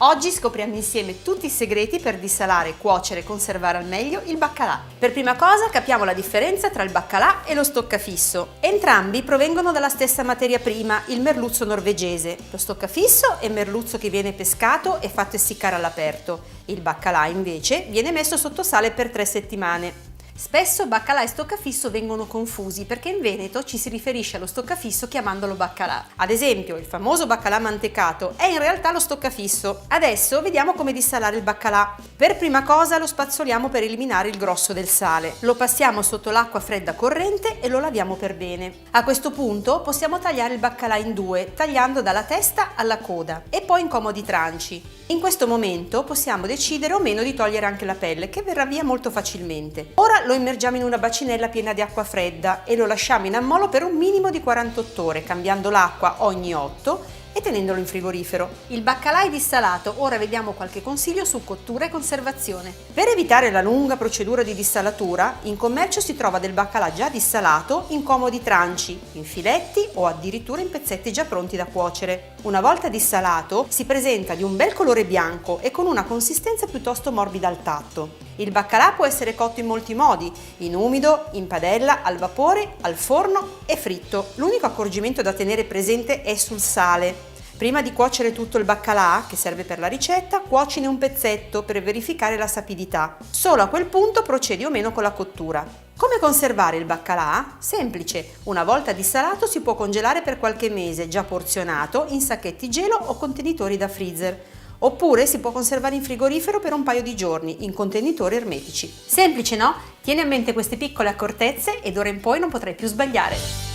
Oggi scopriamo insieme tutti i segreti per dissalare, cuocere e conservare al meglio il baccalà. Per prima cosa capiamo la differenza tra il baccalà e lo stoccafisso. Entrambi provengono dalla stessa materia prima, il merluzzo norvegese. Lo stoccafisso è merluzzo che viene pescato e fatto essiccare all'aperto. Il baccalà invece viene messo sotto sale per 3 settimane. Spesso baccalà e stoccafisso vengono confusi perché in Veneto ci si riferisce allo stoccafisso chiamandolo baccalà. Ad esempio, il famoso baccalà mantecato è in realtà lo stoccafisso. Adesso vediamo come dissalare il baccalà. Per prima cosa lo spazzoliamo per eliminare il grosso del sale. Lo passiamo sotto l'acqua fredda corrente e lo laviamo per bene. A questo punto possiamo tagliare il baccalà in due, tagliando dalla testa alla coda e poi in comodi tranci. In questo momento possiamo decidere o meno di togliere anche la pelle, che verrà via molto facilmente. Ora lo immergiamo in una bacinella piena di acqua fredda e lo lasciamo in ammollo per un minimo di 48 ore, cambiando l'acqua ogni 8 e tenendolo in frigorifero. Il baccalà è dissalato, ora vediamo qualche consiglio su cottura e conservazione. Per evitare la lunga procedura di dissalatura, in commercio si trova del baccalà già dissalato in comodi tranci, in filetti o addirittura in pezzetti già pronti da cuocere. Una volta dissalato si presenta di un bel colore bianco e con una consistenza piuttosto morbida al tatto. Il baccalà può essere cotto in molti modi, in umido, in padella, al vapore, al forno e fritto. L'unico accorgimento da tenere presente è sul sale. Prima di cuocere tutto il baccalà, che serve per la ricetta, cuocine un pezzetto per verificare la sapidità. Solo a quel punto procedi o meno con la cottura. Come conservare il baccalà? Semplice, una volta dissalato si può congelare per qualche mese, già porzionato, in sacchetti gelo o contenitori da freezer. Oppure si può conservare in frigorifero per un paio di giorni, in contenitori ermetici. Semplice, no? Tieni a mente queste piccole accortezze e d'ora in poi non potrai più sbagliare.